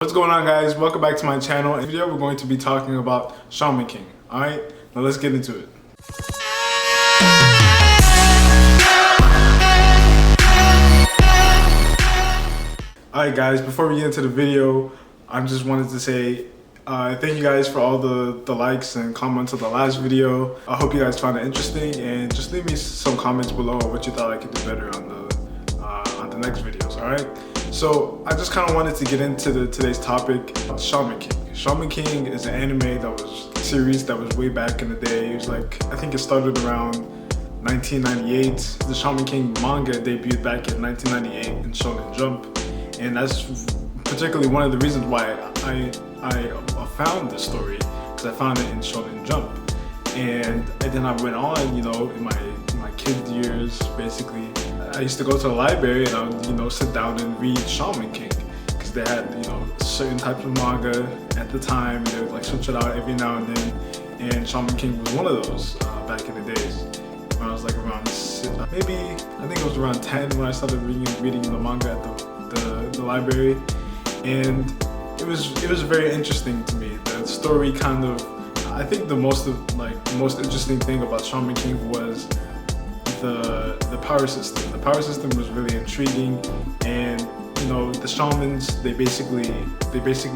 What's going on, guys? Welcome back to my channel. In this video, we're going to be talking about Shaman King. Alright, now let's get into it. Alright guys, before we get into the video, I just wanted to say thank you guys for all the likes and comments of the last video. I hope you guys found it interesting, and just leave me some comments below on what you thought I could do better on the next videos, alright? So I just kind of wanted to get into today's topic, Shaman King. Shaman King is an anime that was a series that was way back in the day. It was like, I think it started around 1998. The Shaman King manga debuted back in 1998 in Shonen Jump. And that's particularly one of the reasons why I found this story, because I found it in Shonen Jump. And then I went on, you know, in my kid years, basically, I used to go to the library and I would, you know, sit down and read Shaman King, because they had, you know, certain types of manga at the time, and they would like switch it out every now and then, and Shaman King was one of those back in the days. When I was like around, maybe, I think it was around 10 when I started reading the manga at the library, and it was very interesting to me. The story kind of, I think the most interesting thing about Shaman King was the power system. The power system was really intriguing, and you know, the shamans, they basically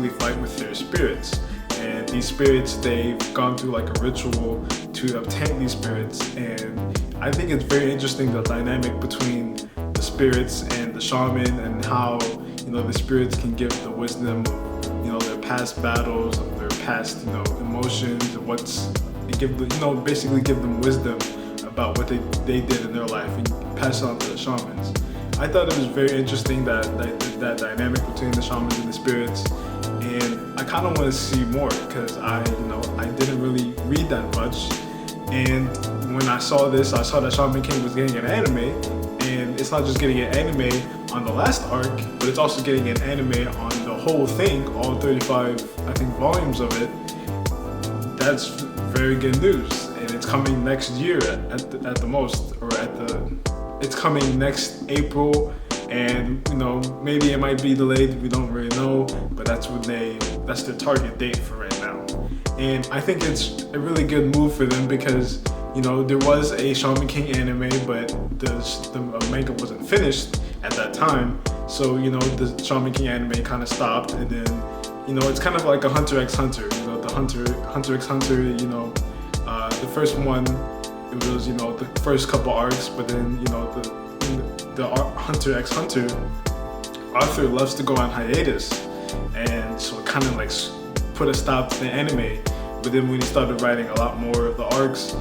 fight with their spirits, and these spirits, they've gone through like a ritual to obtain these spirits. And I think it's very interesting, the dynamic between the spirits and the shaman, and how, you know, the spirits can give the wisdom of, you know, their past battles, of their past, you know, emotions, and basically give them wisdom about what they did in their life, and pass it on to the shamans. I thought it was very interesting, that dynamic between the shamans and the spirits, and I kind of want to see more, because I didn't really read that much. And when I saw this, I saw that Shaman King was getting an anime, and it's not just getting an anime on the last arc, but it's also getting an anime on the whole thing, all 35, I think, volumes of it. That's very good news, and it's coming next year at the most, or it's coming next April, and you know, maybe it might be delayed, we don't really know, but that's their target date for right now. And I think it's a really good move for them, because you know, there was a Shaman King anime, but the manga wasn't finished at that time, so you know, the Shaman King anime kind of stopped. And then, you know, it's kind of like a Hunter x Hunter, you know, the Hunter x Hunter, you know, the first one, it was, you know, the first couple arcs, but then, you know, the Hunter x Hunter, Arthur loves to go on hiatus, and so it kind of like put a stop to the anime. But then when he started writing a lot more of the arcs,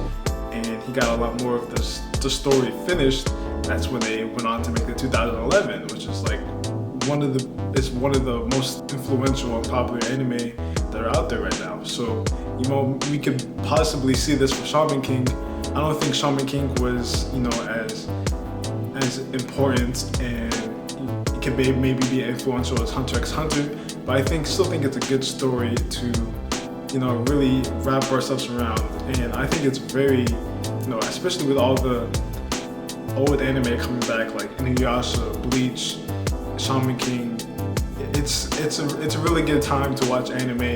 and he got a lot more of the story finished, that's when they went on to make the 2011, which is like one of the most influential and popular anime that are out there right now. So, you know, we could possibly see this for Shaman King. I don't think Shaman King was, you know, as important, and it can maybe be influential as Hunter x Hunter, but I still think it's a good story to, you know, really wrap ourselves around. And I think it's very, you know, especially with all the old anime coming back, like Inuyasha, Bleach, Shaman King, it's a really good time to watch anime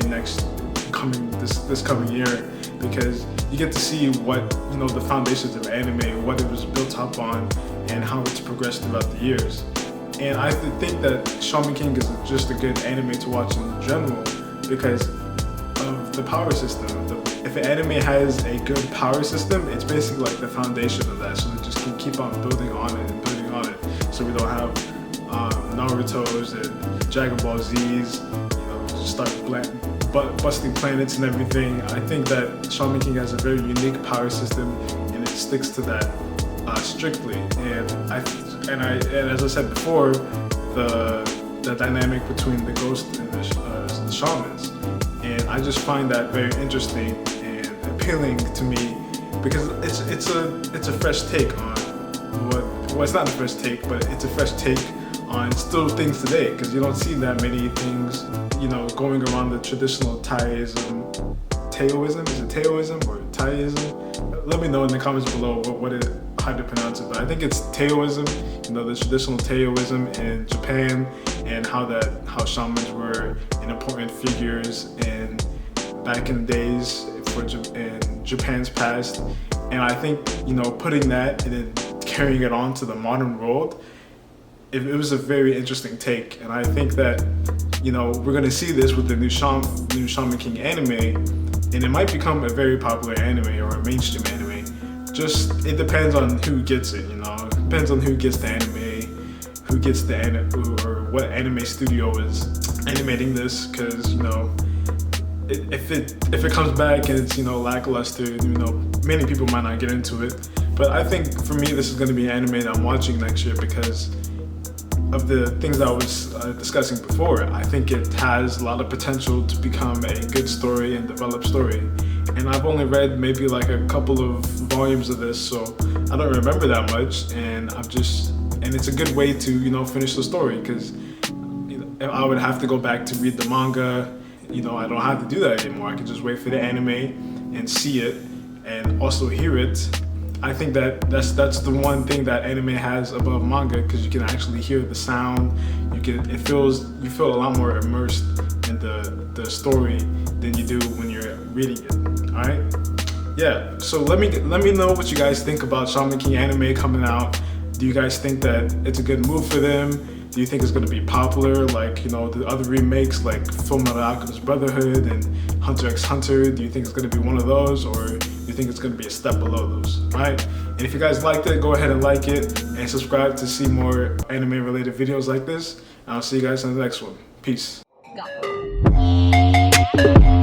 this coming year, because you get to see what, you know, the foundations of anime, what it was built up on, and how it's progressed throughout the years. And I think that Shaman King is just a good anime to watch in general, because of the power system. If an anime has a good power system, it's basically like the foundation of that, so they just can keep on building on it and building on it. So we don't have Naruto's and Dragon Ball Z's, you know, just start busting planets and everything. I think that Shaman King has a very unique power system, and it sticks to that strictly. And as I said before, the dynamic between the ghost and the shamans, and I just find that very interesting and appealing to me, because it's a fresh take on well, it's not a fresh take, but it's a fresh take on still things today, because you don't see that many things, you know, going around the traditional Taoism. Is it Taoism or Taoism? Let me know in the comments below how to pronounce it, but I think it's Taoism, you know, the traditional Taoism in Japan, and how shamans were important figures in back in the days in Japan's past. And I think, you know, putting that and then carrying it on to the modern world, it was a very interesting take. And I think that, you know, we're gonna see this with the new Shaman King anime, and it might become a very popular anime or a mainstream anime. Just, it depends on who gets it, you know. It depends on who gets the anime, who gets the or what anime studio is animating this, because, you know, if it comes back and it's, you know, lackluster, you know, many people might not get into it. But I think for me, this is going to be an anime that I'm watching next year because of the things that I was discussing before. I think it has a lot of potential to become a good story and developed story. And I've only read maybe like a couple of volumes of this, so I don't remember that much. And it's a good way to, you know, finish the story, because, you know, I would have to go back to read the manga. You know, I don't have to do that anymore. I can just wait for the anime and see it and also hear it. I think that's the one thing that anime has above manga, because you can actually hear the sound. You feel a lot more immersed in the story than you do when you're reading it. All right? Yeah. So let me know what you guys think about Shaman King anime coming out. Do you guys think that it's a good move for them? Do you think it's going to be popular like, you know, the other remakes like Fullmetal Alchemist Brotherhood and Hunter x Hunter? Do you think it's going to be one of those, or do you think it's going to be a step below those? Alright? And if you guys liked it, go ahead and like it and subscribe to see more anime related videos like this. And I'll see you guys in the next one. Peace. Go.